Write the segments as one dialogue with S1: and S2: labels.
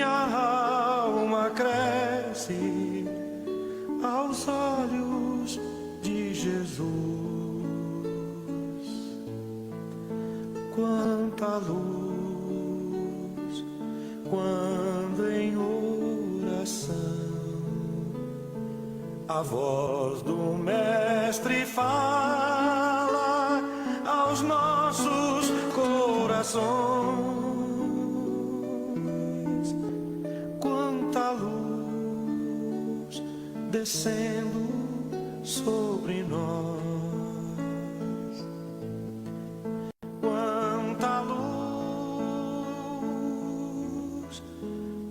S1: alma cresce aos olhos de Jesus. Quanta luz quando em oração a voz do Mestre fala aos nossos corações. Quanta luz descendo sobre nós. Quanta luz,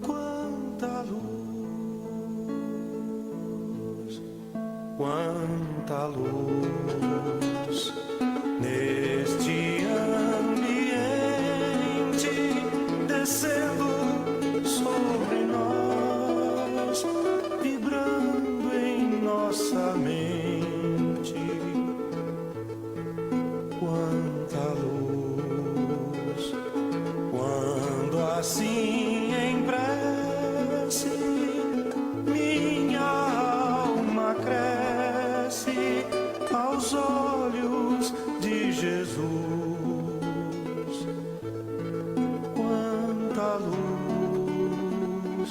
S1: quanta luz, quanta luz neste ambiente descendo sobre nós, vibrando em nossa mente. Quanta luz, quando assim em prece minha alma cresce aos olhos de Jesus. Quanta luz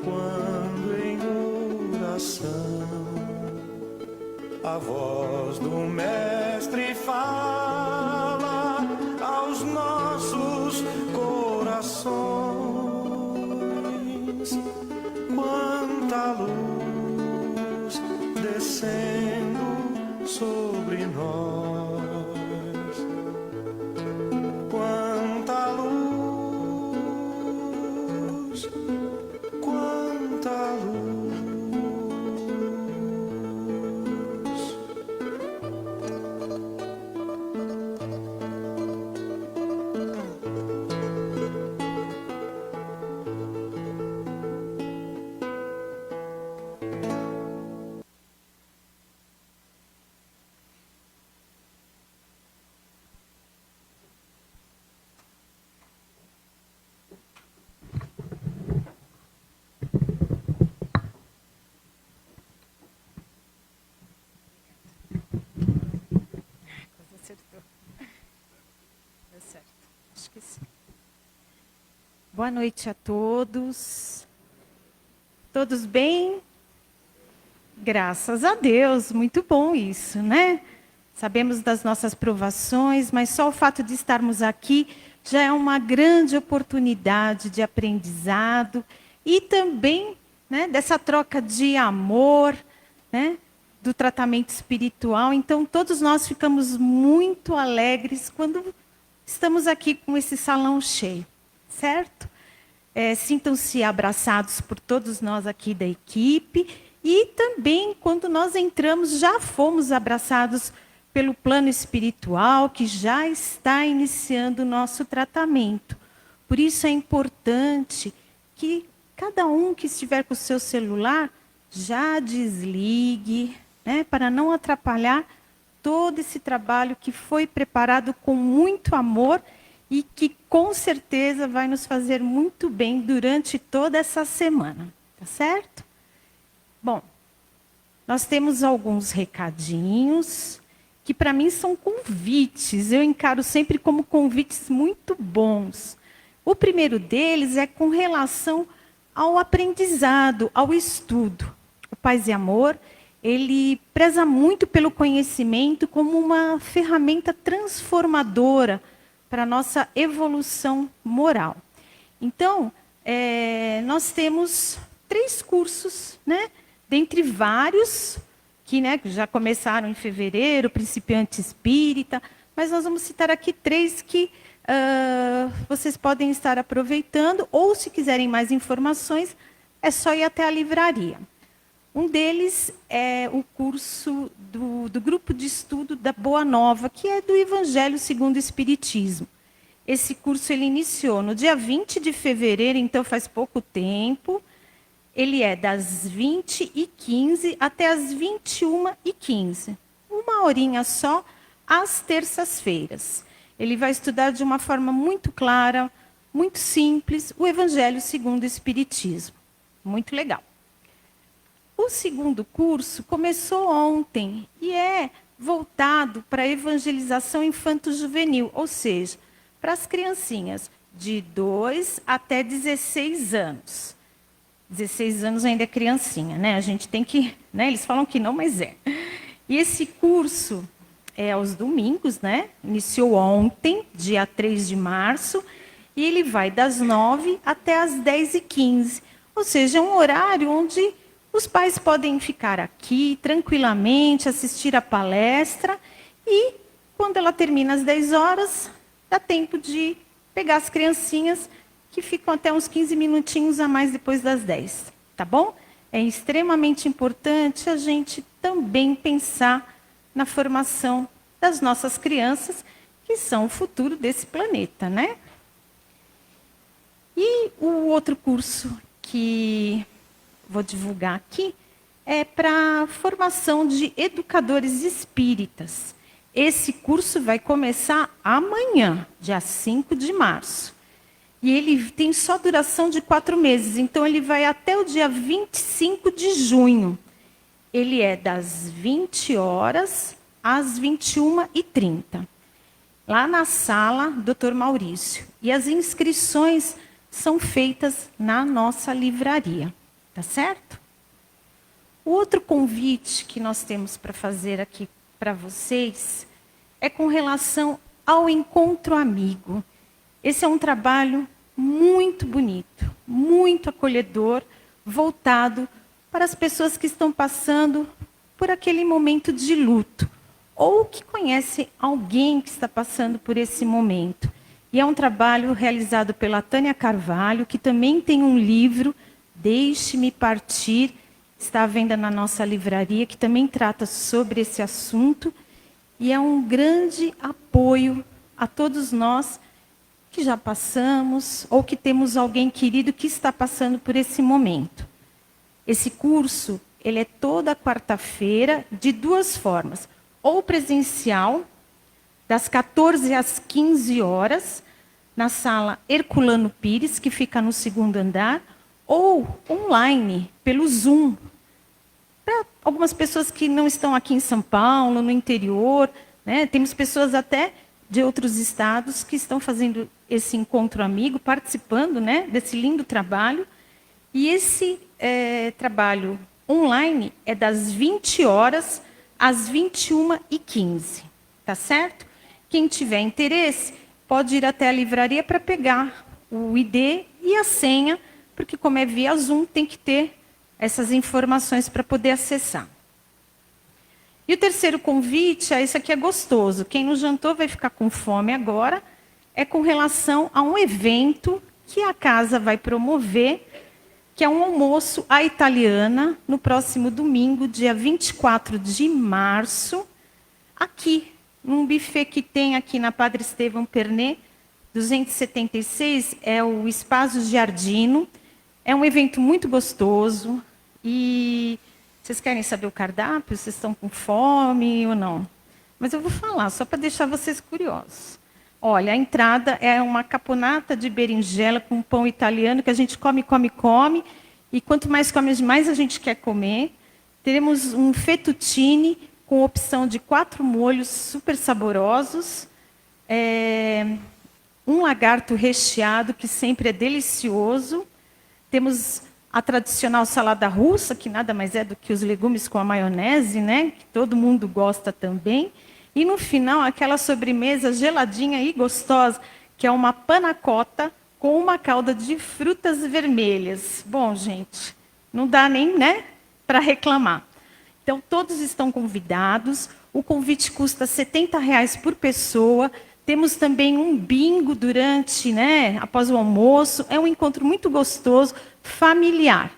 S1: quando em oração a voz do Mestre fala aos nossos corações. Quanta luz descendo sobre nós. Quanta luz, quanta luz.
S2: Acertou. Deu certo. Acho que sim. Boa noite a todos. Todos bem? Graças a Deus, muito bom isso, né? Sabemos das nossas provações, mas só o fato de estarmos aqui já é uma grande oportunidade de aprendizado e também, né, dessa troca de amor, né, do tratamento espiritual. Então, todos nós ficamos muito alegres quando estamos aqui com esse salão cheio, certo? Sintam-se abraçados por todos nós aqui da equipe e também, quando nós entramos, já fomos abraçados pelo plano espiritual, que já está iniciando o nosso tratamento. Por isso é importante que cada um que estiver com o seu celular já desligue, né, para não atrapalhar todo esse trabalho que foi preparado com muito amor e que com certeza vai nos fazer muito bem durante toda essa semana, tá certo? Bom, nós temos alguns recadinhos que para mim são convites, eu encaro sempre como convites muito bons. O primeiro deles é com relação ao aprendizado, ao estudo. O Paz e Amor, ele preza muito pelo conhecimento como uma ferramenta transformadora para a nossa evolução moral. Então, nós temos 3 cursos, né, dentre vários, que, né, já começaram em fevereiro, Principiante Espírita, mas nós vamos citar aqui 3 que vocês podem estar aproveitando, ou se quiserem mais informações, é só ir até a livraria. Um deles é o curso do grupo de estudo da Boa Nova, que é do Evangelho segundo o Espiritismo. Esse curso ele iniciou no dia 20 de fevereiro, então faz pouco tempo. Ele é das 20h15 até as 21h15. Uma horinha só, às terças-feiras. Ele vai estudar de uma forma muito clara, muito simples, o Evangelho segundo o Espiritismo. Muito legal. O segundo curso começou ontem e é voltado para a evangelização infanto-juvenil, ou seja, para as criancinhas de 2 até 16 anos. 16 anos ainda é criancinha, né? A gente tem que, né? Eles falam que não, mas é. E esse curso é aos domingos, né? Iniciou ontem, dia 3 de março, e ele vai das 9 até as 10h15. Ou seja, é um horário onde os pais podem ficar aqui tranquilamente, assistir a palestra, e quando ela termina às 10 horas, dá tempo de pegar as criancinhas que ficam até uns 15 minutinhos a mais depois das 10, tá bom? É extremamente importante a gente também pensar na formação das nossas crianças, que são o futuro desse planeta, né? E o outro curso que vou divulgar aqui é para formação de educadores espíritas. Esse curso vai começar amanhã, dia 5 de março. E ele tem só duração de 4 meses, então ele vai até o dia 25 de junho. Ele é das 20 horas às 21h30, lá na sala Dr. Maurício. E as inscrições são feitas na nossa livraria, tá certo? O outro convite que nós temos para fazer aqui para vocês é com relação ao encontro amigo. Esse é um trabalho muito bonito, muito acolhedor, voltado para as pessoas que estão passando por aquele momento de luto, ou que conhecem alguém que está passando por esse momento. E é um trabalho realizado pela Tânia Carvalho, que também tem um livro, Deixe-me Partir, está à venda na nossa livraria, que também trata sobre esse assunto, e é um grande apoio a todos nós que já passamos, ou que temos alguém querido que está passando por esse momento. Esse curso, ele é toda quarta-feira, de 2 formas. Ou presencial, das 14 às 15 horas, na sala Herculano Pires, que fica no 2º andar, ou online, pelo Zoom. Para algumas pessoas que não estão aqui em São Paulo, no interior, né? Temos pessoas até de outros estados que estão fazendo esse encontro amigo, participando, né, desse lindo trabalho. E esse trabalho online é das 20 horas às 21h15, tá certo? Quem tiver interesse pode ir até a livraria para pegar o ID e a senha, porque como é via Zoom, tem que ter essas informações para poder acessar. E o terceiro convite, esse aqui é gostoso, quem não jantou vai ficar com fome agora, é com relação a um evento que a casa vai promover, que é um almoço à italiana, no próximo domingo, dia 24 de março, aqui, num buffet que tem aqui na Padre Estevão Pernet, 276, é o Espaço Giardino. É um evento muito gostoso. E vocês querem saber o cardápio? Vocês estão com fome ou não? Mas eu vou falar, só para deixar vocês curiosos. Olha, a entrada é uma caponata de berinjela com pão italiano, que a gente come, come, come. E quanto mais come, mais a gente quer comer. Teremos um fettuccine com opção de 4 molhos super saborosos. Um lagarto recheado, que sempre é delicioso. Temos a tradicional salada russa, que nada mais é do que os legumes com a maionese, né? Que todo mundo gosta também. E no final, aquela sobremesa geladinha e gostosa, que é uma panna cotta com uma calda de frutas vermelhas. Bom, gente, não dá nem, né, para reclamar. Então, todos estão convidados. O convite custa R$ 70 por pessoa. Temos também um bingo durante, né, após o almoço. É um encontro muito gostoso, familiar.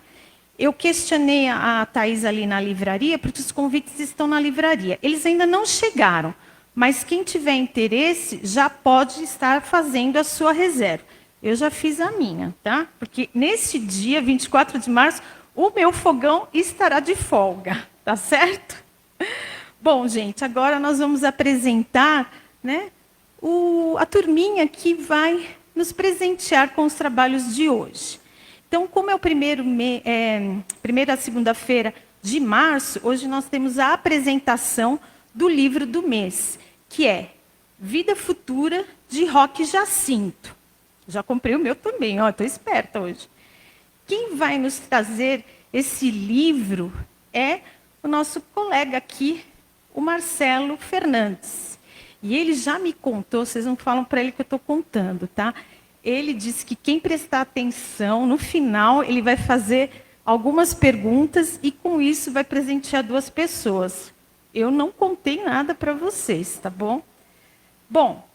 S2: Eu questionei a Thais ali na livraria, porque os convites estão na livraria. Eles ainda não chegaram, mas quem tiver interesse já pode estar fazendo a sua reserva. Eu já fiz a minha, tá? Porque nesse dia, 24 de março, o meu fogão estará de folga, tá certo? Bom, gente, agora nós vamos apresentar, né, a turminha que vai nos presentear com os trabalhos de hoje. Então, como é o primeira segunda-feira de março, hoje nós temos a apresentação do livro do mês, que é Vida Futura, de Roque Jacinto. Já comprei o meu também, estou esperta hoje. Quem vai nos trazer esse livro é o nosso colega aqui, o Marcelo Fernandes. E ele já me contou, vocês não falam para ele que eu estou contando, tá? Ele disse que quem prestar atenção, no final, ele vai fazer algumas perguntas e, com isso, vai presentear 2 pessoas. Eu não contei nada para vocês, tá bom? Bom,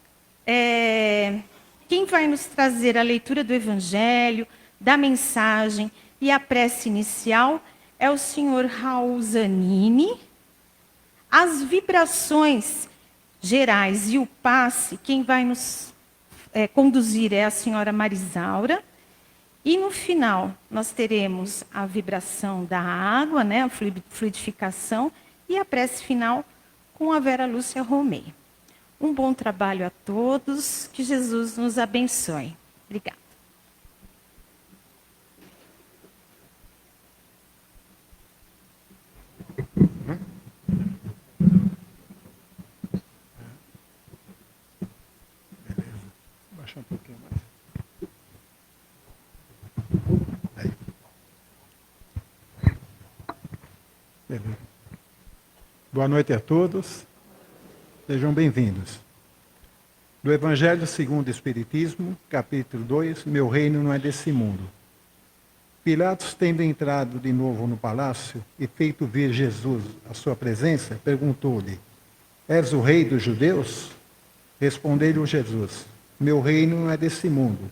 S2: quem vai nos trazer a leitura do Evangelho, da mensagem e a prece inicial é o senhor Raul Zanini. As vibrações gerais e o passe, quem vai nos conduzir é a senhora Marisaura. E no final, nós teremos a vibração da água, né, a fluidificação, e a prece final com a Vera Lúcia Romei. Um bom trabalho a todos, que Jesus nos abençoe. Obrigada.
S3: Baixar um pouquinho mais. Aí. Beleza. Boa noite a todos. Sejam bem-vindos. Do Evangelho segundo o Espiritismo, capítulo 2, Meu reino não é desse mundo. Pilatos, tendo entrado de novo no palácio e feito vir Jesus à sua presença, perguntou-lhe: És o rei dos judeus? Respondeu-lhe Jesus: Meu reino não é desse mundo.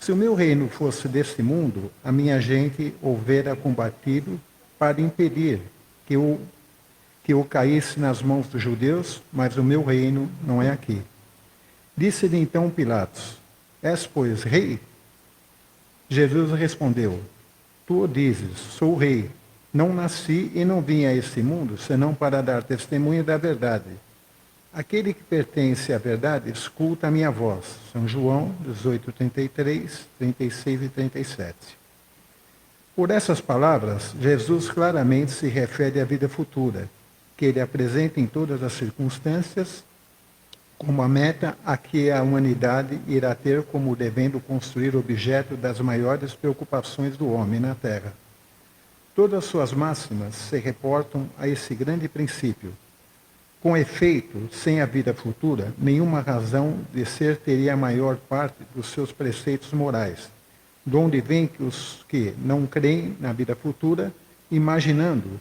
S3: Se o meu reino fosse desse mundo, a minha gente houvera combatido para impedir que eu caísse nas mãos dos judeus, mas o meu reino não é aqui. Disse-lhe então Pilatos: És, pois, rei? Jesus respondeu: Tu o dizes, sou rei. Não nasci e não vim a esse mundo, senão para dar testemunho da verdade. Aquele que pertence à verdade, escuta a minha voz. São João 18, 33, 36 e 37. Por essas palavras, Jesus claramente se refere à vida futura, que ele apresenta em todas as circunstâncias como a meta a que a humanidade irá ter como devendo construir objeto das maiores preocupações do homem na Terra. Todas suas máximas se reportam a esse grande princípio. Com efeito, sem a vida futura, nenhuma razão de ser teria a maior parte dos seus preceitos morais, de onde vem que os que não creem na vida futura, imaginando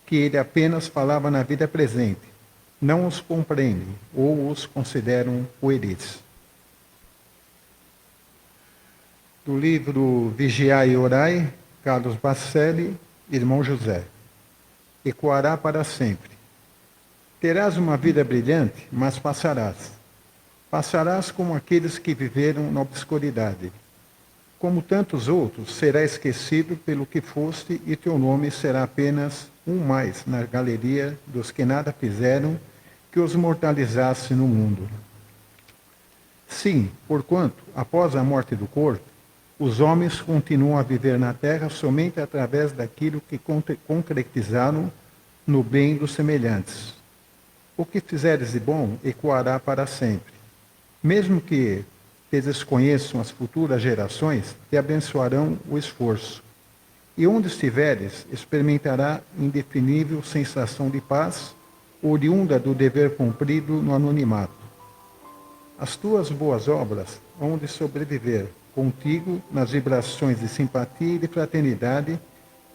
S3: que ele apenas falava na vida presente, não os compreendem ou os consideram pueris. Do livro Vigiai e Orai, Carlos Bacelli, irmão José. Ecoará para sempre. Terás uma vida brilhante, mas passarás. Passarás como aqueles que viveram na obscuridade. Como tantos outros, será esquecido pelo que foste e teu nome será apenas um mais na galeria dos que nada fizeram que os mortalizasse no mundo. Sim, porquanto, após a morte do corpo, os homens continuam a viver na terra somente através daquilo que concretizaram no bem dos semelhantes. O que fizeres de bom ecoará para sempre. Mesmo que te desconheçam as futuras gerações, te abençoarão o esforço. E onde estiveres, experimentará indefinível sensação de paz, oriunda do dever cumprido no anonimato. As tuas boas obras hão de sobreviver contigo nas vibrações de simpatia e de fraternidade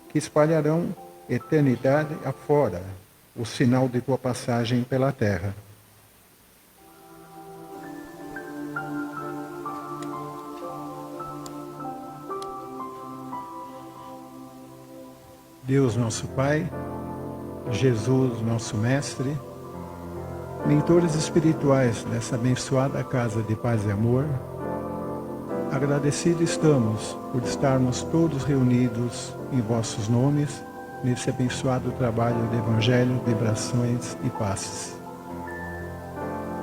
S3: que espalharão eternidade afora o sinal de tua passagem pela terra. Deus nosso Pai, Jesus nosso Mestre, mentores espirituais dessa abençoada casa de paz e amor, agradecidos estamos por estarmos todos reunidos em vossos nomes nesse abençoado trabalho de Evangelho, vibrações e passes.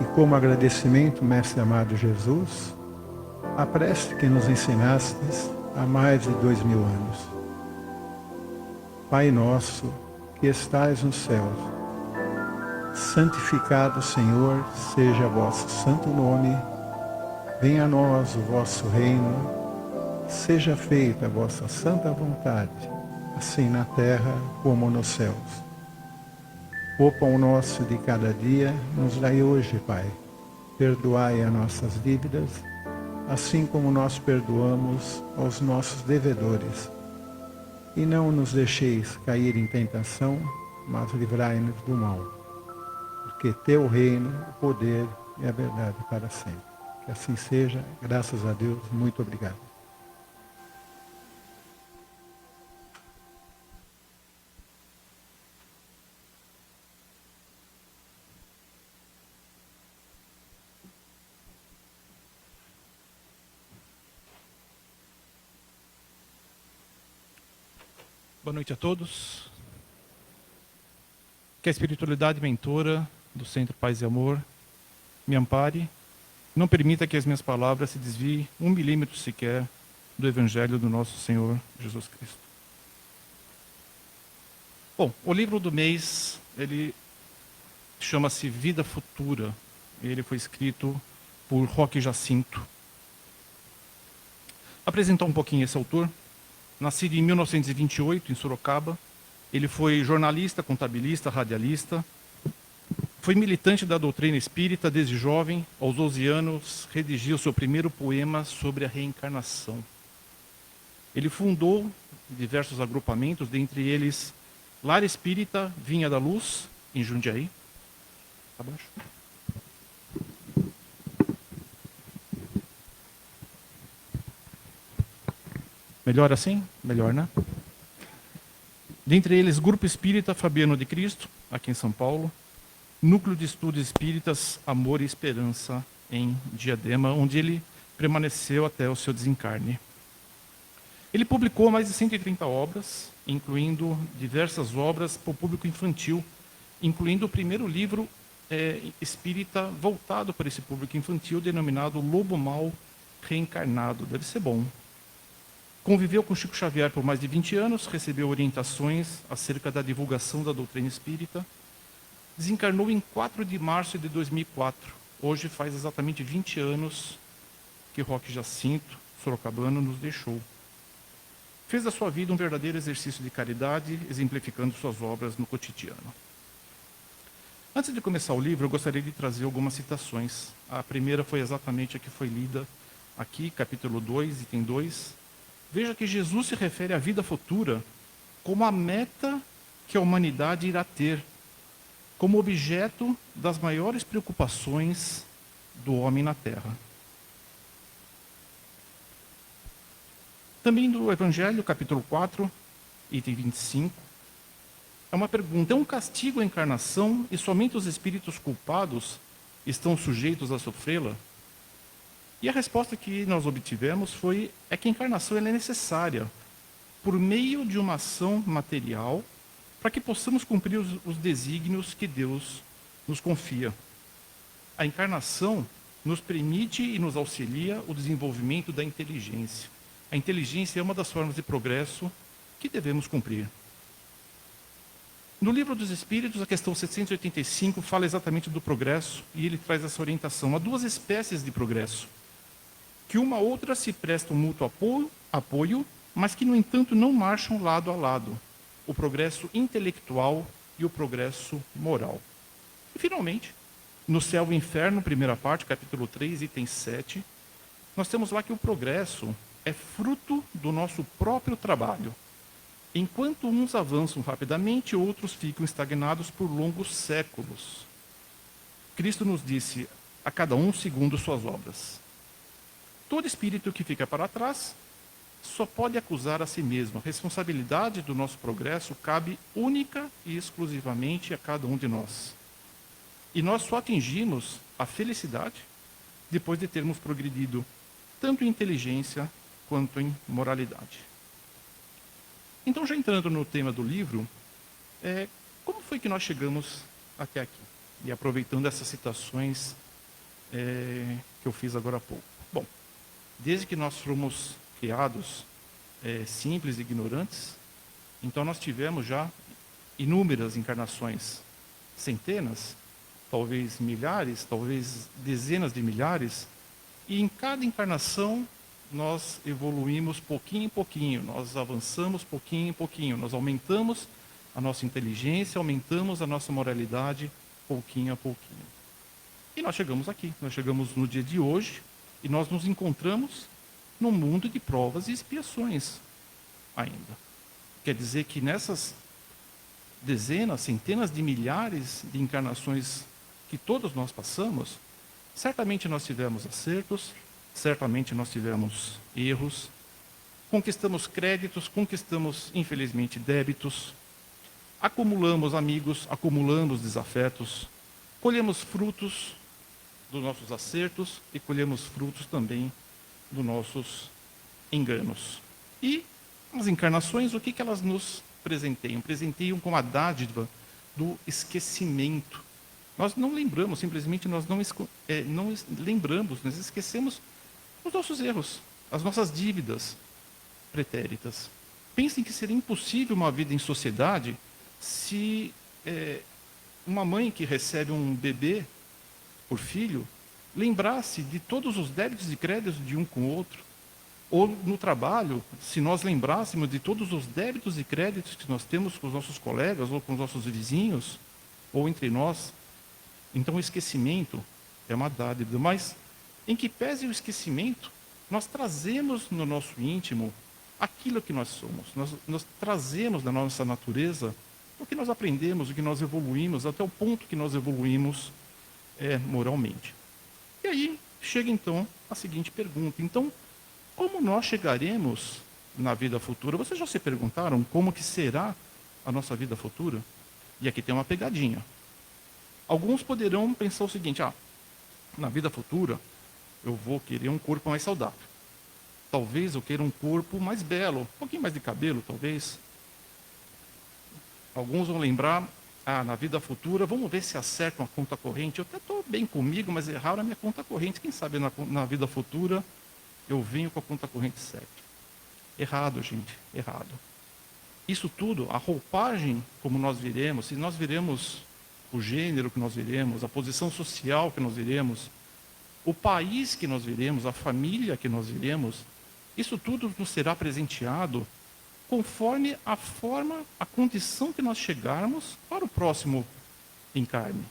S3: E como agradecimento, Mestre amado Jesus, a prece que nos ensinastes há mais de 2000 anos. Pai nosso, que estais nos céus, santificado, Senhor, seja vosso santo nome. Venha a nós o vosso reino. Seja feita a vossa santa vontade, assim na terra como nos céus. O pão nosso de cada dia nos dai hoje, Pai. Perdoai as nossas dívidas, assim como nós perdoamos aos nossos devedores. E não nos deixeis cair em tentação, mas livrai-nos do mal. Porque teu reino, o poder e a verdade para sempre. Que assim seja, graças a Deus, muito obrigado.
S4: Boa noite a todos. Que a espiritualidade mentora do Centro Paz e Amor me ampare, não permita que as minhas palavras se desviem 1 milímetro sequer do Evangelho do nosso Senhor Jesus Cristo. Bom, o livro do mês, ele chama-se Vida Futura. Ele foi escrito por Roque Jacinto. Apresentar um pouquinho esse autor. Nascido em 1928, em Sorocaba, ele foi jornalista, contabilista, radialista. Foi militante da doutrina espírita desde jovem. Aos 12 anos, redigiu seu primeiro poema sobre a reencarnação. Ele fundou diversos agrupamentos, dentre eles Lar Espírita Vinha da Luz, em Jundiaí. Abaixo. Melhor assim? Melhor, né? Dentre eles, Grupo Espírita Fabiano de Cristo, aqui em São Paulo. Núcleo de Estudos Espíritas Amor e Esperança, em Diadema, onde ele permaneceu até o seu desencarne. Ele publicou mais de 130 obras, incluindo diversas obras para o público infantil, incluindo o primeiro livro espírita voltado para esse público infantil, denominado Lobo Mau Reencarnado. Deve ser bom. Conviveu com Chico Xavier por mais de 20 anos, recebeu orientações acerca da divulgação da doutrina espírita. Desencarnou em 4 de março de 2004. Hoje faz exatamente 20 anos que Roque Jacinto, sorocabano, nos deixou. Fez da sua vida um verdadeiro exercício de caridade, exemplificando suas obras no cotidiano. Antes de começar o livro, eu gostaria de trazer algumas citações. A primeira foi exatamente a que foi lida aqui, capítulo 2, item 2. Veja que Jesus se refere à vida futura como a meta que a humanidade irá ter, como objeto das maiores preocupações do homem na Terra. Também do Evangelho, capítulo 4, item 25, é uma pergunta: é um castigo a encarnação e somente os espíritos culpados estão sujeitos a sofrê-la? E a resposta que nós obtivemos é que a encarnação ela é necessária por meio de uma ação material para que possamos cumprir os desígnios que Deus nos confia. A encarnação nos permite e nos auxilia o desenvolvimento da inteligência. A inteligência é uma das formas de progresso que devemos cumprir. No Livro dos Espíritos, a questão 785 fala exatamente do progresso e ele traz essa orientação. Há duas espécies de progresso, que uma outra se prestam mútuo apoio, mas que, no entanto, não marcham lado a lado. O progresso intelectual e o progresso moral. E, finalmente, no Céu e Inferno, primeira parte, capítulo 3, item 7, nós temos lá que o progresso é fruto do nosso próprio trabalho. Enquanto uns avançam rapidamente, outros ficam estagnados por longos séculos. Cristo nos disse, a cada um segundo suas obras. Todo espírito que fica para trás só pode acusar a si mesmo. A responsabilidade do nosso progresso cabe única e exclusivamente a cada um de nós. E nós só atingimos a felicidade depois de termos progredido tanto em inteligência quanto em moralidade. Então, já entrando no tema do livro, como foi que nós chegamos até aqui? E aproveitando essas citações que eu fiz agora há pouco. Bom, desde que nós fomos criados simples e ignorantes, então nós tivemos já inúmeras encarnações, centenas, talvez milhares, talvez dezenas de milhares, e em cada encarnação nós evoluímos pouquinho em pouquinho, nós avançamos pouquinho em pouquinho, nós aumentamos a nossa inteligência, aumentamos a nossa moralidade pouquinho a pouquinho. E nós chegamos aqui, nós chegamos no dia de hoje e nós nos encontramos num mundo de provas e expiações ainda. Quer dizer que nessas dezenas, centenas de milhares de encarnações que todos nós passamos, certamente nós tivemos acertos, certamente nós tivemos erros, conquistamos créditos, conquistamos, infelizmente, débitos, acumulamos amigos, acumulamos desafetos, colhemos frutos dos nossos acertos e colhemos frutos também dos nossos enganos. E as encarnações, o que elas nos presenteiam? Presenteiam com a dádiva do esquecimento. Nós não lembramos, simplesmente nós não lembramos, nós esquecemos os nossos erros, as nossas dívidas pretéritas. Pensem que seria impossível uma vida em sociedade se uma mãe que recebe um bebê por filho lembrasse de todos os débitos e créditos de um com o outro. Ou no trabalho, se nós lembrássemos de todos os débitos e créditos que nós temos com os nossos colegas, ou com os nossos vizinhos, ou entre nós. Então o esquecimento é uma dádiva, mas em que pese o esquecimento, nós trazemos no nosso íntimo aquilo que nós somos. Nós trazemos na nossa natureza o que nós aprendemos, o que nós evoluímos, até o ponto que nós evoluímos moralmente. E aí chega então a seguinte pergunta. Então, como nós chegaremos na vida futura? Vocês já se perguntaram como que será a nossa vida futura? E aqui tem uma pegadinha. Alguns poderão pensar o seguinte: na vida futura eu vou querer um corpo mais saudável. Talvez eu queira um corpo mais belo, um pouquinho mais de cabelo, talvez. Alguns vão lembrar, na vida futura, vamos ver se acertam a conta corrente. Eu até estou bem comigo, mas erraram a minha conta corrente. Quem sabe na vida futura eu venho com a conta corrente certa. Errado, gente, errado. Isso tudo, a roupagem como nós viremos, se nós viremos o gênero que nós viremos, a posição social que nós viremos, o país que nós viremos, a família que nós viremos, isso tudo nos será presenteado conforme a forma, a condição que nós chegarmos para o próximo encarne.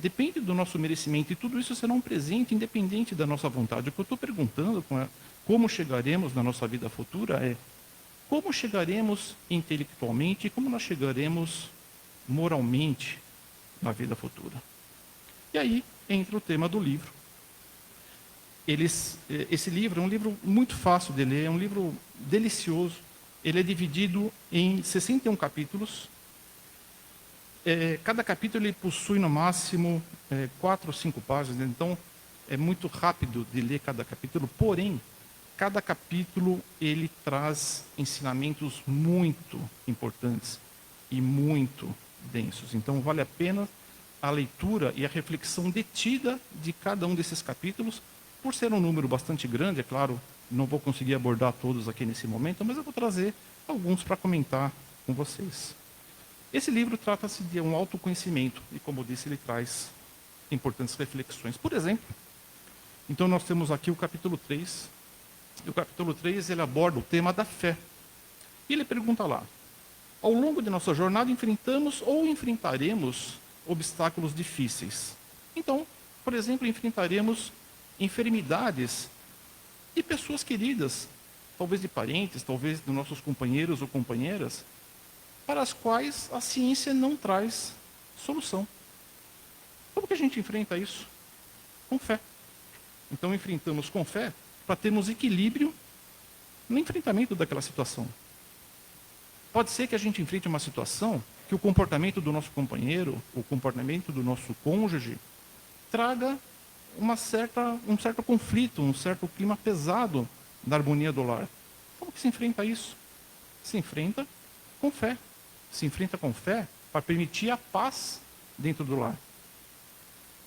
S4: Depende do nosso merecimento, e tudo isso será um presente independente da nossa vontade. O que eu estou perguntando como chegaremos na nossa vida futura é como chegaremos intelectualmente e como nós chegaremos moralmente na vida futura. E aí entra o tema do livro. Esse livro é um livro muito fácil de ler, é um livro delicioso. Ele é dividido em 61 capítulos. Cada capítulo ele possui no máximo 4 ou 5 páginas, então é muito rápido de ler cada capítulo, porém, cada capítulo ele traz ensinamentos muito importantes e muito densos. Então vale a pena a leitura e a reflexão detida de cada um desses capítulos. Por ser um número bastante grande, é claro, não vou conseguir abordar todos aqui nesse momento, mas eu vou trazer alguns para comentar com vocês. Esse livro trata-se de um autoconhecimento e, como eu disse, ele traz importantes reflexões. Por exemplo, então nós temos aqui o capítulo 3. E o capítulo 3 ele aborda o tema da fé. E ele pergunta lá: ao longo de nossa jornada enfrentamos ou enfrentaremos obstáculos difíceis. Então, por exemplo, enfrentaremos enfermidades de pessoas queridas, talvez de parentes, talvez de nossos companheiros ou companheiras, para as quais a ciência não traz solução. Como que a gente enfrenta isso? Com fé. Então enfrentamos com fé para termos equilíbrio no enfrentamento daquela situação. Pode ser que a gente enfrente uma situação que o comportamento do nosso companheiro, o comportamento do nosso cônjuge, traga um certo conflito, um certo clima pesado da harmonia do lar. Como que se enfrenta isso? Se enfrenta com fé. Se enfrenta com fé para permitir a paz dentro do lar.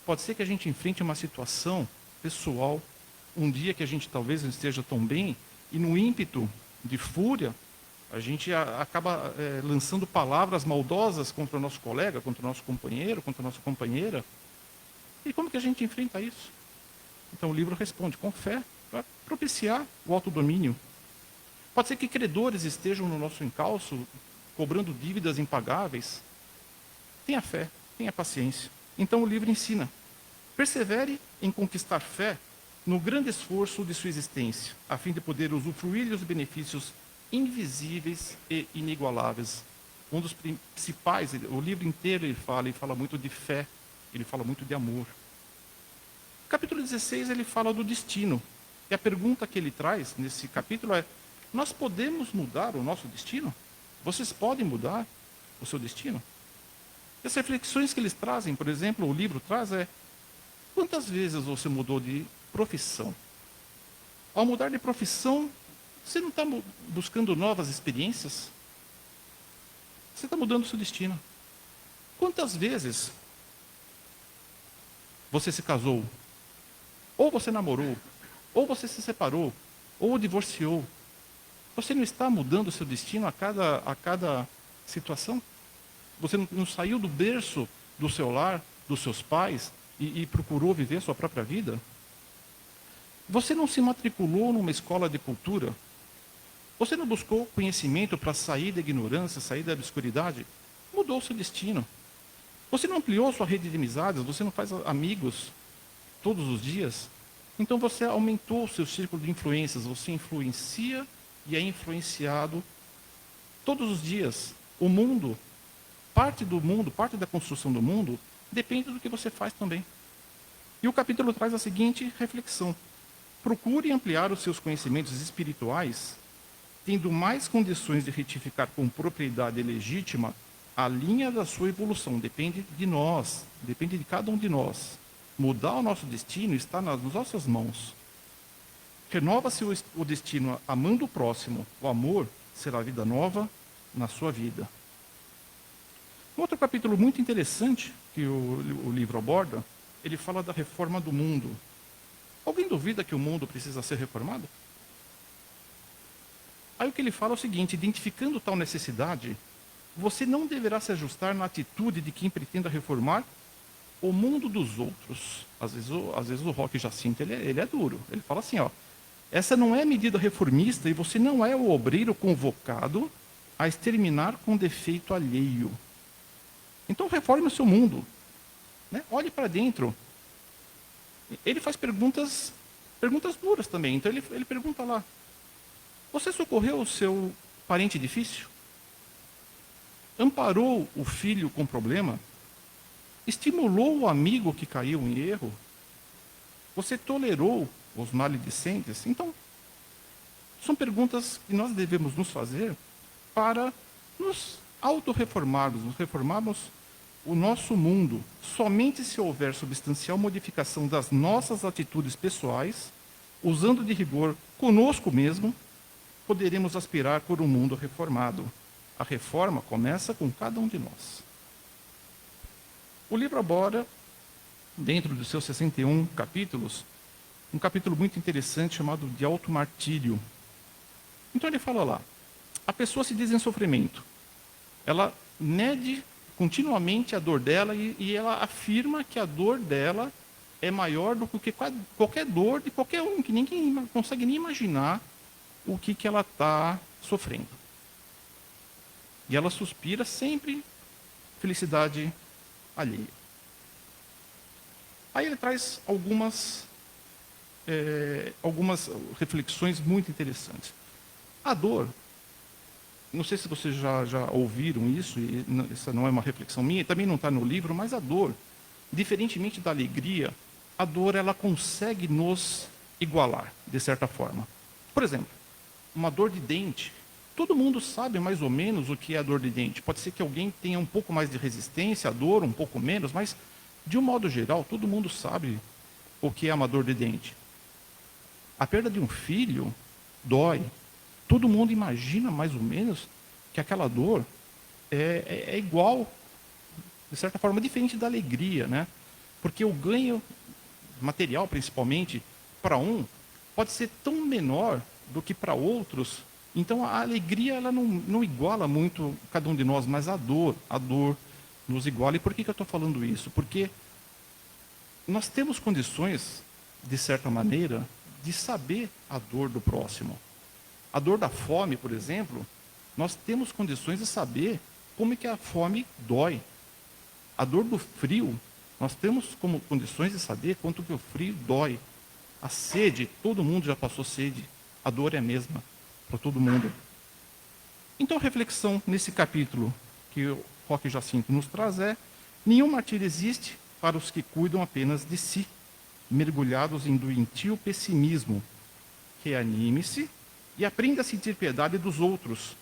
S4: Pode ser que a gente enfrente uma situação pessoal um dia que a gente talvez não esteja tão bem, e no ímpeto de fúria, a gente acaba lançando palavras maldosas contra o nosso colega, contra o nosso companheiro, contra a nossa companheira. E como que a gente enfrenta isso? Então o livro responde com fé, para propiciar o autodomínio. Pode ser que credores estejam no nosso encalço, cobrando dívidas impagáveis. Tenha fé, tenha paciência. Então o livro ensina: persevere em conquistar fé no grande esforço de sua existência, a fim de poder usufruir dos benefícios invisíveis e inigualáveis. Um dos principais, o livro inteiro ele fala muito de fé, ele fala muito de amor. No capítulo 16 ele fala do destino. E a pergunta que ele traz nesse capítulo é: nós podemos mudar o nosso destino? Vocês podem mudar o seu destino? E as reflexões que eles trazem, por exemplo, o livro traz quantas vezes você mudou de profissão? Ao mudar de profissão, você não está buscando novas experiências? Você está mudando o seu destino. Quantas vezes você se casou? Ou você namorou? Ou você se separou? Ou divorciou? Você não está mudando o seu destino a cada situação? Você não saiu do berço do seu lar, dos seus pais, e procurou viver a sua própria vida? Você não se matriculou numa escola de cultura? Você não buscou conhecimento para sair da ignorância, sair da obscuridade? Mudou o seu destino. Você não ampliou sua rede de amizades? Você não faz amigos todos os dias? Então você aumentou o seu círculo de influências. Você influencia e é influenciado todos os dias. O mundo, parte da construção do mundo, depende do que você faz também. E o capítulo traz a seguinte reflexão: procure ampliar os seus conhecimentos espirituais, tendo mais condições de retificar com propriedade legítima a linha da sua evolução. Depende de nós, depende de cada um de nós. Mudar o nosso destino está nas nossas mãos. Renova-se o destino amando o próximo. O amor será a vida nova na sua vida. Um outro capítulo muito interessante que o livro aborda, ele fala da reforma do mundo. Alguém duvida que o mundo precisa ser reformado? Aí o que ele fala é o seguinte: identificando tal necessidade, você não deverá se ajustar na atitude de quem pretenda reformar o mundo dos outros. Às vezes o Roque Jacinto ele é duro. Ele fala assim: essa não é medida reformista e você não é o obreiro convocado a exterminar com defeito alheio. Então reforme o seu mundo, né? Olhe para dentro. Ele faz perguntas duras também. Então ele pergunta lá: você socorreu o seu parente difícil? Amparou o filho com problema? Estimulou o amigo que caiu em erro? Você tolerou os maledicentes? Então, são perguntas que nós devemos nos fazer para nos autorreformarmos, nos reformarmos o nosso mundo. Somente se houver substancial modificação das nossas atitudes pessoais, usando de rigor conosco mesmo, poderemos aspirar por um mundo reformado. A reforma começa com cada um de nós. O livro aborda, dentro dos seus 61 capítulos, um capítulo muito interessante chamado de automartírio. Então ele fala lá: a pessoa se diz em sofrimento. Ela mede continuamente a dor dela e ela afirma que a dor dela é maior do que qualquer dor de qualquer um, que ninguém consegue nem imaginar o que ela está sofrendo. E ela suspira sempre felicidade alheia. Aí ele traz algumas reflexões muito interessantes. A dor, não sei se vocês já ouviram isso, e essa não é uma reflexão minha, também não está no livro, mas a dor, diferentemente da alegria, a dor ela consegue nos igualar, de certa forma. Por exemplo, uma dor de dente. Todo mundo sabe mais ou menos o que é a dor de dente. Pode ser que alguém tenha um pouco mais de resistência à dor, um pouco menos, mas, de um modo geral, todo mundo sabe o que é uma dor de dente. A perda de um filho dói. Todo mundo imagina mais ou menos que aquela dor é igual, de certa forma, diferente da alegria, né? Porque o ganho material, principalmente, para um, pode ser tão menor do que para outros. Então a alegria ela não iguala muito cada um de nós, mas a dor nos iguala. E por que eu estou falando isso? Porque nós temos condições, de certa maneira, de saber a dor do próximo. A dor da fome, por exemplo, nós temos condições de saber como é que a fome dói. A dor do frio, nós temos como condições de saber quanto que o frio dói. A sede, todo mundo já passou sede. A dor é a mesma para todo mundo. Então, a reflexão nesse capítulo que o Roque Jacinto nos traz é: nenhum martírio existe para os que cuidam apenas de si, mergulhados em doentio pessimismo. Reanime-se e aprenda a sentir piedade dos outros.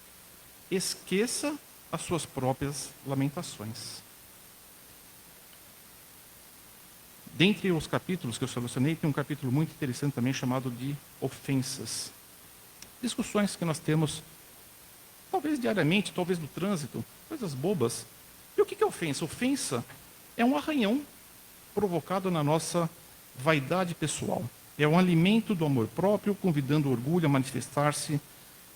S4: Esqueça as suas próprias lamentações. Dentre os capítulos que eu selecionei, tem um capítulo muito interessante também chamado de ofensas. Discussões que nós temos, talvez diariamente, talvez no trânsito, coisas bobas. E o que é ofensa? Ofensa é um arranhão provocado na nossa vaidade pessoal. É um alimento do amor próprio, convidando o orgulho a manifestar-se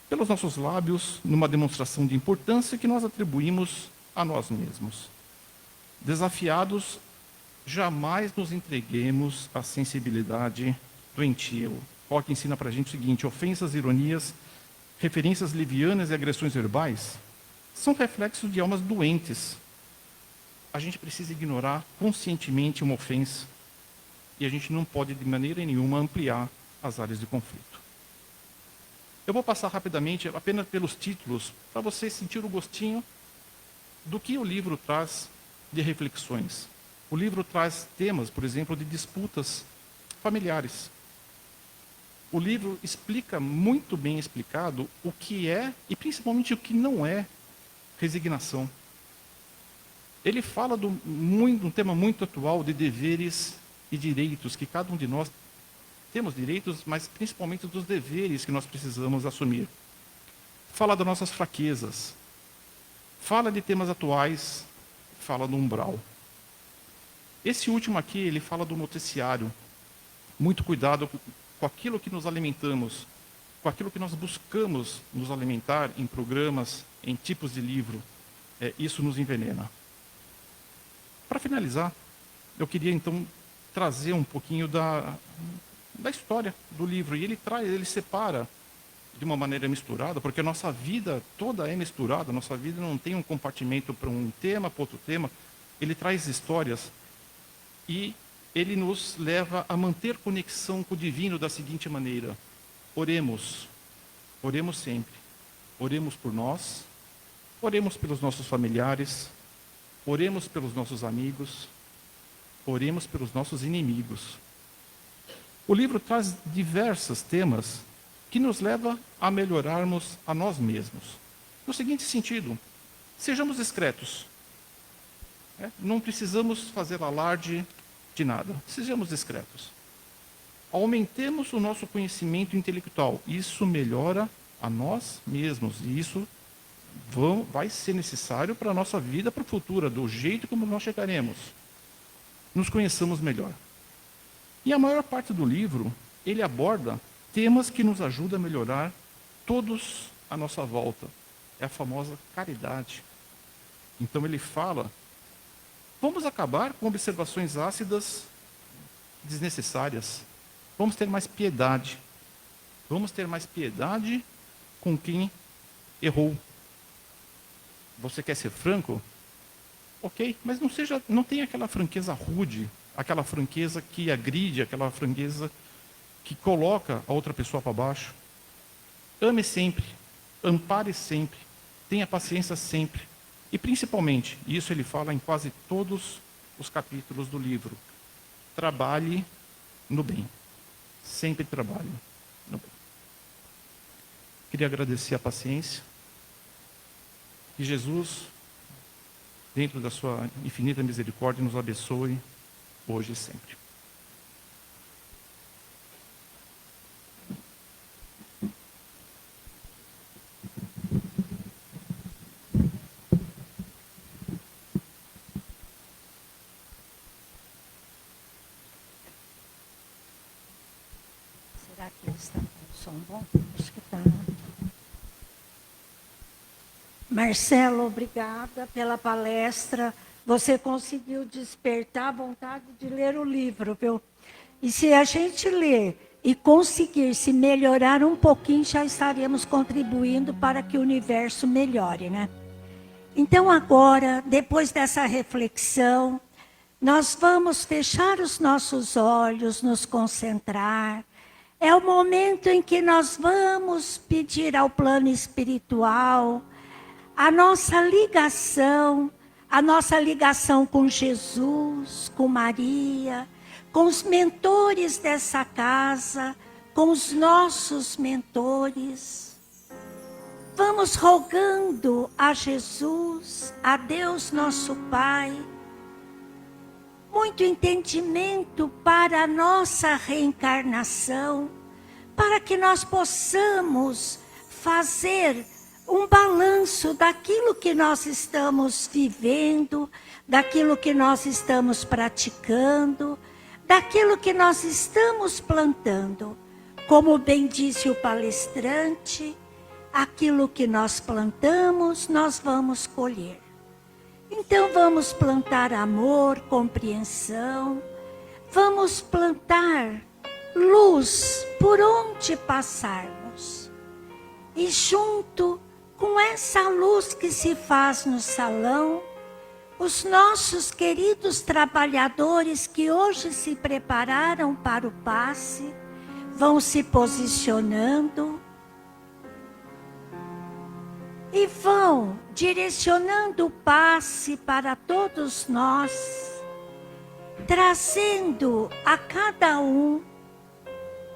S4: pelos nossos lábios, numa demonstração de importância que nós atribuímos a nós mesmos. Desafiados, jamais nos entreguemos à sensibilidade doentia. Roque ensina para a gente o seguinte: ofensas, ironias, referências levianas e agressões verbais são reflexos de almas doentes. A gente precisa ignorar conscientemente uma ofensa e a gente não pode de maneira nenhuma ampliar as áreas de conflito. Eu vou passar rapidamente apenas pelos títulos para você sentir o gostinho do que o livro traz de reflexões. O livro traz temas, por exemplo, de disputas familiares. O livro explica muito bem explicado o que é e principalmente o que não é resignação. Ele fala de um tema muito atual de deveres e direitos, que cada um de nós temos direitos, mas principalmente dos deveres que nós precisamos assumir. Fala das nossas fraquezas. Fala de temas atuais. Fala do umbral. Esse último aqui, ele fala do noticiário. Muito cuidado com aquilo que nos alimentamos, com aquilo que nós buscamos nos alimentar em programas, em tipos de livro. Isso nos envenena. Para finalizar, eu queria então trazer um pouquinho da história do livro. E ele separa de uma maneira misturada, porque a nossa vida toda é misturada, a nossa vida não tem um compartimento para um tema, para outro tema. Ele traz histórias e ele nos leva a manter conexão com o divino da seguinte maneira: oremos, oremos sempre, oremos por nós, oremos pelos nossos familiares, oremos pelos nossos amigos, oremos pelos nossos inimigos. O livro traz diversos temas que nos levam a melhorarmos a nós mesmos. No seguinte sentido: sejamos discretos. Não precisamos fazer alarde de nada. Sejamos discretos. Aumentemos o nosso conhecimento intelectual. Isso melhora a nós mesmos. E isso vai ser necessário para a nossa vida, para o futuro, do jeito como nós chegaremos. Nos conheçamos melhor. E a maior parte do livro, ele aborda temas que nos ajudam a melhorar todos à nossa volta. É a famosa caridade. Então ele fala: vamos acabar com observações ácidas desnecessárias. Vamos ter mais piedade. Vamos ter mais piedade com quem errou. Você quer ser franco? Ok, mas não tenha aquela franqueza rude, aquela franqueza que agride, aquela franqueza que coloca a outra pessoa para baixo. Ame sempre, ampare sempre, tenha paciência sempre. E principalmente, isso ele fala em quase todos os capítulos do livro: trabalhe no bem. Sempre trabalhe no bem. Queria agradecer a paciência. Que Jesus, dentro da sua infinita misericórdia, nos abençoe hoje e sempre.
S2: Será que
S5: som bom? Acho que tá. Marcelo, obrigada pela palestra. Você conseguiu despertar a vontade de ler o livro, viu? E se a gente ler e conseguir se melhorar um pouquinho, já estaremos contribuindo para que o universo melhore, né? Então agora, depois dessa reflexão, nós vamos fechar os nossos olhos, nos concentrar. É o momento em que nós vamos pedir ao plano espiritual a nossa ligação com Jesus, com Maria, com os mentores dessa casa, com os nossos mentores. Vamos rogando a Jesus, a Deus nosso Pai, muito entendimento para a nossa reencarnação, para que nós possamos fazer um balanço daquilo que nós estamos vivendo, daquilo que nós estamos praticando, daquilo que nós estamos plantando. Como bem disse o palestrante, aquilo que nós plantamos, nós vamos colher. Então vamos plantar amor, compreensão, vamos plantar luz por onde passarmos. E junto com essa luz que se faz no salão, os nossos queridos trabalhadores que hoje se prepararam para o passe, vão se posicionando e vão direcionando o passe para todos nós, trazendo a cada um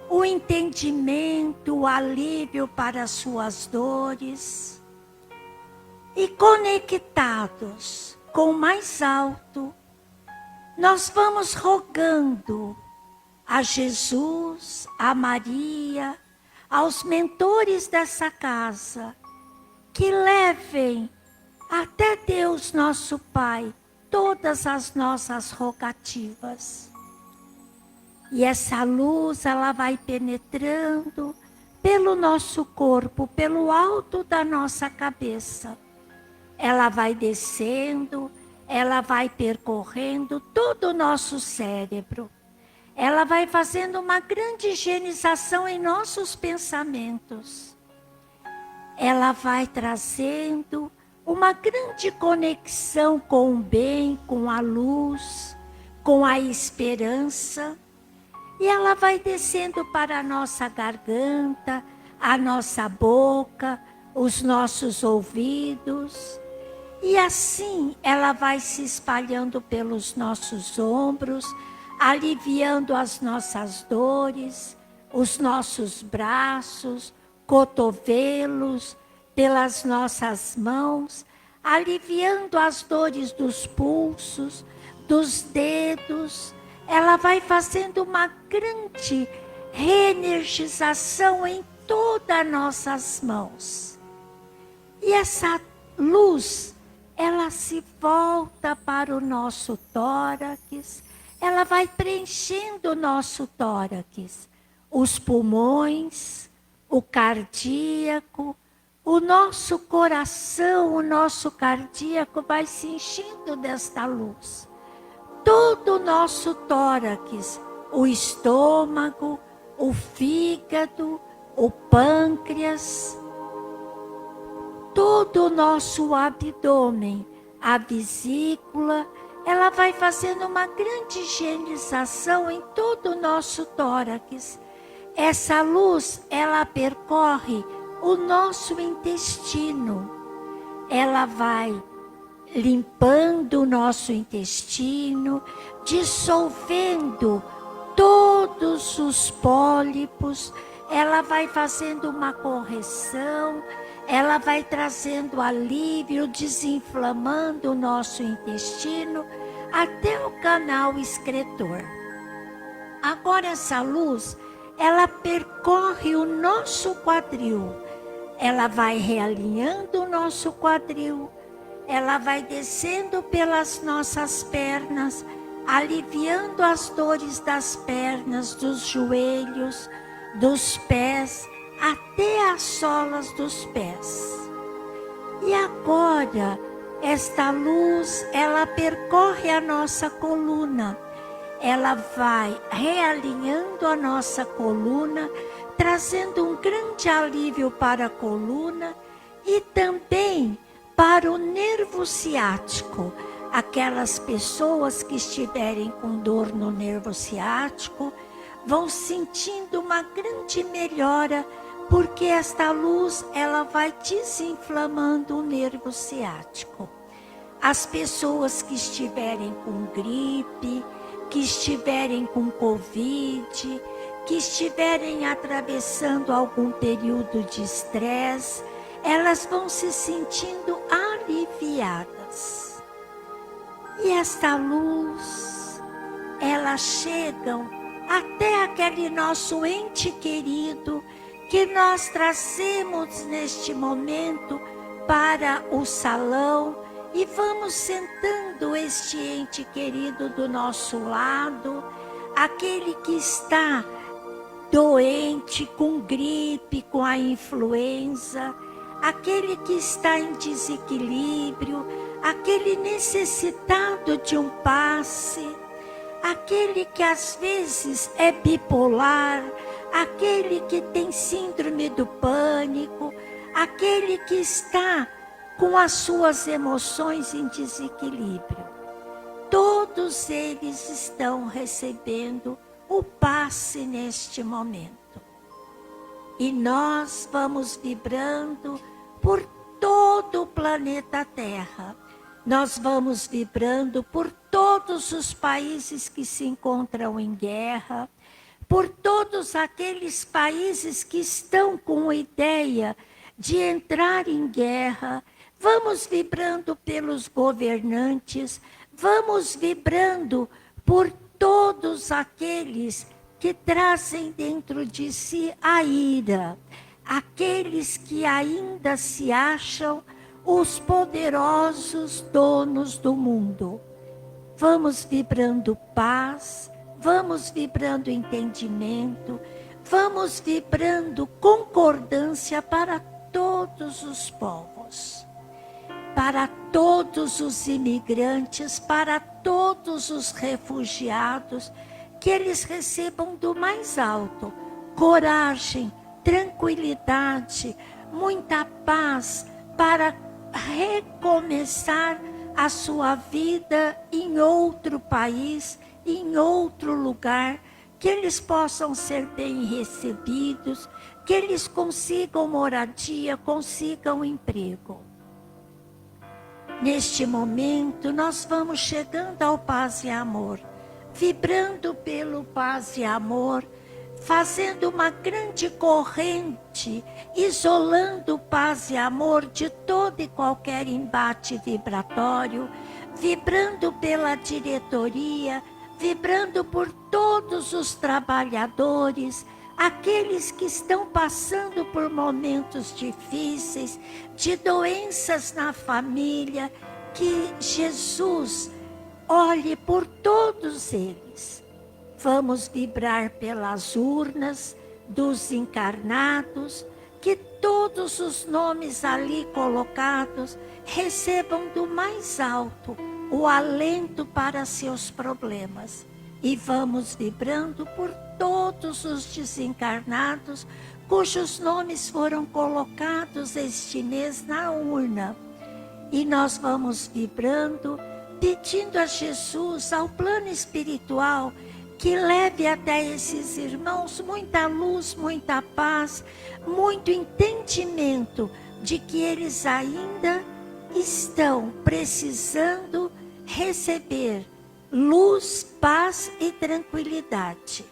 S5: o entendimento, o alívio para as suas dores, e conectados com o mais alto, nós vamos rogando a Jesus, a Maria, aos mentores dessa casa, que levem até Deus nosso Pai todas as nossas rogativas. E essa luz, ela vai penetrando pelo nosso corpo, pelo alto da nossa cabeça. Ela vai descendo, ela vai percorrendo todo o nosso cérebro. Ela vai fazendo uma grande higienização em nossos pensamentos. Ela vai trazendo uma grande conexão com o bem, com a luz, com a esperança. E ela vai descendo para a nossa garganta, a nossa boca, os nossos ouvidos. E assim ela vai se espalhando pelos nossos ombros, aliviando as nossas dores, os nossos braços, cotovelos, pelas nossas mãos, aliviando as dores dos pulsos, dos dedos. Ela vai fazendo uma grande reenergização em todas as nossas mãos. E essa luz, ela se volta para o nosso tórax, ela vai preenchendo o nosso tórax, os pulmões, o cardíaco, o nosso coração, o nosso cardíaco vai se enchendo desta luz. Todo o nosso tórax, o estômago, o fígado, o pâncreas, todo o nosso abdômen, a vesícula, ela vai fazendo uma grande higienização em todo o nosso tórax. Essa luz, ela percorre o nosso intestino. Ela vai limpando o nosso intestino, dissolvendo todos os pólipos. Ela vai fazendo uma correção, ela vai trazendo alívio, desinflamando o nosso intestino até o canal excretor. Agora essa luz, ela percorre o nosso quadril. Ela vai realinhando o nosso quadril. Ela vai descendo pelas nossas pernas, aliviando as dores das pernas, dos joelhos, dos pés, até as solas dos pés. E agora, esta luz, ela percorre a nossa coluna. Ela vai realinhando a nossa coluna, trazendo um grande alívio para a coluna e também para o nervo ciático. Aquelas pessoas que estiverem com dor no nervo ciático vão sentindo uma grande melhora, porque esta luz ela vai desinflamando o nervo ciático. As pessoas que estiverem com gripe, que estiverem com Covid, que estiverem atravessando algum período de estresse, elas vão se sentindo aliviadas. E esta luz, elas chegam até aquele nosso ente querido que nós trazemos neste momento para o salão e vamos sentando este ente querido do nosso lado, aquele que está doente, com gripe, com a influenza, aquele que está em desequilíbrio, aquele necessitado de um passe, aquele que às vezes é bipolar, aquele que tem síndrome do pânico, aquele que está com as suas emoções em desequilíbrio. Todos eles estão recebendo o passe neste momento. E nós vamos vibrando por todo o planeta Terra. Nós vamos vibrando por todos os países que se encontram em guerra, por todos aqueles países que estão com a ideia de entrar em guerra. Vamos vibrando pelos governantes, vamos vibrando por todos aqueles que trazem dentro de si a ira, aqueles que ainda se acham os poderosos donos do mundo. Vamos vibrando paz, vamos vibrando entendimento, vamos vibrando concordância para todos os povos, para todos os imigrantes, para todos os refugiados, que eles recebam do mais alto coragem, tranquilidade, muita paz para recomeçar a sua vida em outro país, em outro lugar, que eles possam ser bem recebidos, que eles consigam moradia, consigam emprego. Neste momento, nós vamos chegando ao paz e amor, vibrando pelo paz e amor, fazendo uma grande corrente, isolando paz e amor de todo e qualquer embate vibratório, vibrando pela diretoria, vibrando por todos os trabalhadores, aqueles que estão passando por momentos difíceis, de doenças na família, que Jesus olhe por todos eles. Vamos vibrar pelas urnas dos encarnados, que todos os nomes ali colocados recebam do mais alto o alento para seus problemas. E vamos vibrando por todos os desencarnados cujos nomes foram colocados este mês na urna. E nós vamos vibrando, pedindo a Jesus, ao plano espiritual, que leve até esses irmãos muita luz, muita paz, muito entendimento de que eles ainda estão precisando receber luz, paz e tranquilidade.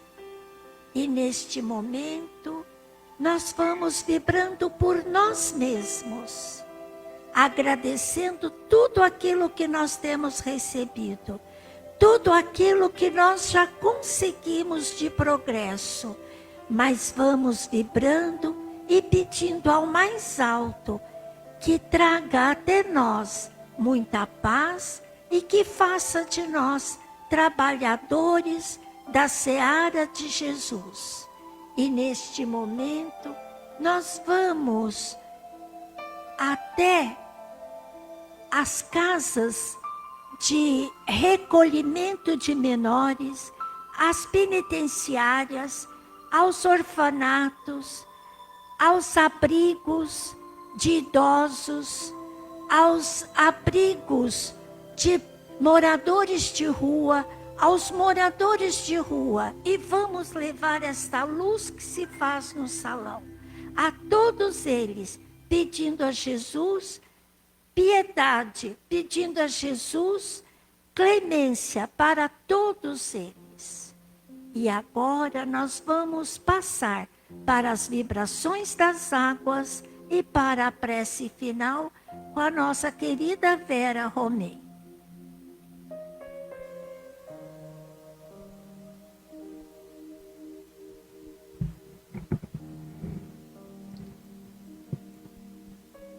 S5: E neste momento, nós vamos vibrando por nós mesmos, agradecendo tudo aquilo que nós temos recebido, tudo aquilo que nós já conseguimos de progresso, mas vamos vibrando e pedindo ao mais alto que traga até nós muita paz e que faça de nós trabalhadores da seara de Jesus. E neste momento, nós vamos até as casas de recolhimento de menores, as penitenciárias, aos orfanatos, aos abrigos de idosos, aos abrigos de moradores de rua, aos moradores de rua, e vamos levar esta luz que se faz no salão a todos eles, pedindo a Jesus piedade, pedindo a Jesus clemência para todos eles. E agora nós vamos passar para as vibrações das águas e para a prece final com a nossa querida Vera Romei.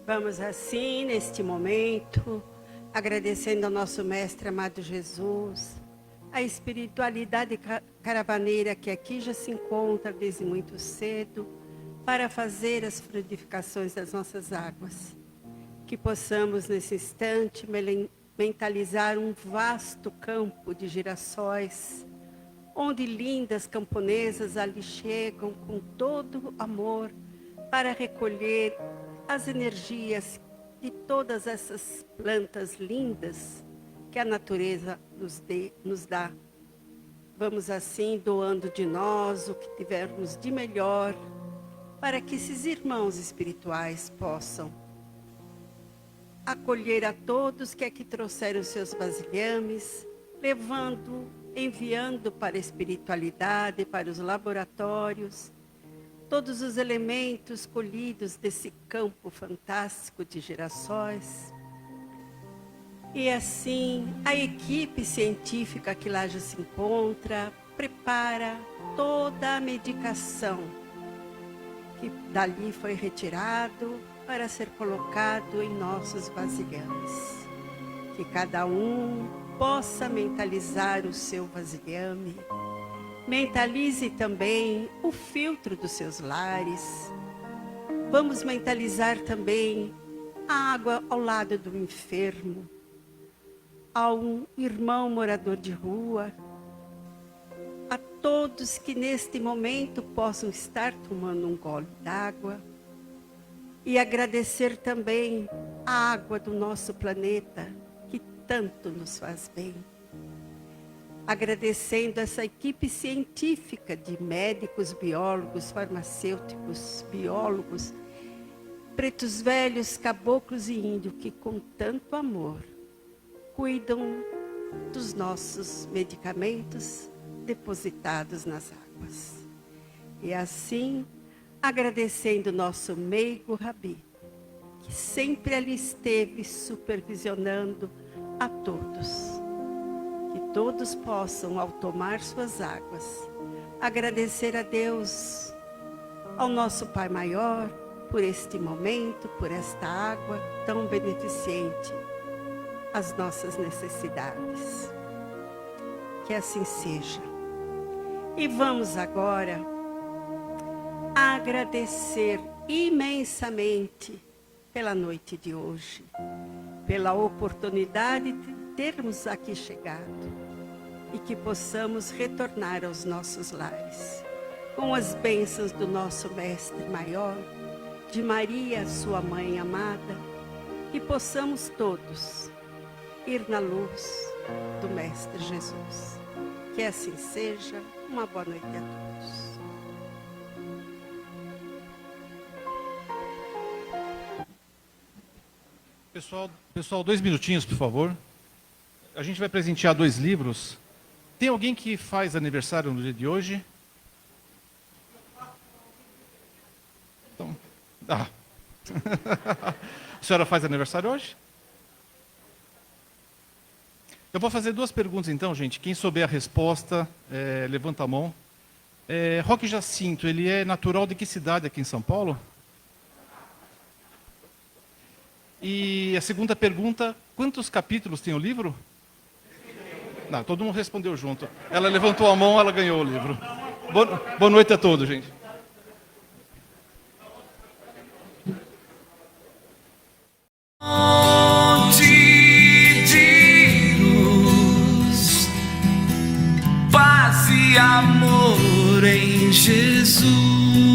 S6: Vamos assim, neste momento, agradecendo ao nosso Mestre amado Jesus, a espiritualidade caravaneira que aqui já se encontra desde muito cedo, para fazer as frutificações das nossas águas. Que possamos, nesse instante, mentalizar um vasto campo de girassóis, onde lindas camponesas ali chegam com todo amor para recolher as energias de todas essas plantas lindas que a natureza nos dá. Vamos assim doando de nós o que tivermos de melhor, para que esses irmãos espirituais possam acolher a todos que aqui trouxeram seus vasilhames, enviando para a espiritualidade, para os laboratórios, todos os elementos colhidos desse campo fantástico de girassóis. E assim, a equipe científica que lá já se encontra, prepara toda a medicação que dali foi retirado para ser colocado em nossos vasilhames. Que cada um possa mentalizar o seu vasilhame, mentalize também o filtro dos seus lares. Vamos mentalizar também a água ao lado do enfermo, a um irmão morador de rua, a todos que neste momento possam estar tomando um gole d'água, e agradecer também a água do nosso planeta, que tanto nos faz bem. Agradecendo essa equipe científica de médicos, biólogos, farmacêuticos, biólogos, pretos velhos, caboclos e índios, que com tanto amor cuidam dos nossos medicamentos depositados nas águas. E assim, agradecendo o nosso meigo Rabi, que sempre ali esteve supervisionando a todos. Que todos possam, ao tomar suas águas, agradecer a Deus, ao nosso Pai Maior, por este momento, por esta água tão beneficente às nossas necessidades. Que assim seja. E vamos agora agradecer imensamente pela noite de hoje, pela oportunidade de termos aqui chegado e que possamos retornar aos nossos lares com as bênçãos do nosso Mestre Maior, de Maria, sua Mãe amada, e possamos todos ir na luz do Mestre Jesus. Que assim seja. Uma boa noite a todos.
S4: Pessoal, 2 minutinhos, por favor. A gente vai presentear 2 livros. Tem alguém que faz aniversário no dia de hoje? Então, a senhora faz aniversário hoje? Eu vou fazer 2 perguntas então, gente. Quem souber a resposta, levanta a mão. Roque Jacinto, ele é natural de que cidade aqui em São Paulo? E a segunda pergunta, quantos capítulos tem o livro? Não, todo mundo respondeu junto. Ela levantou a mão, ela ganhou o livro. Boa noite a todos, gente.
S1: de amor em Jesus.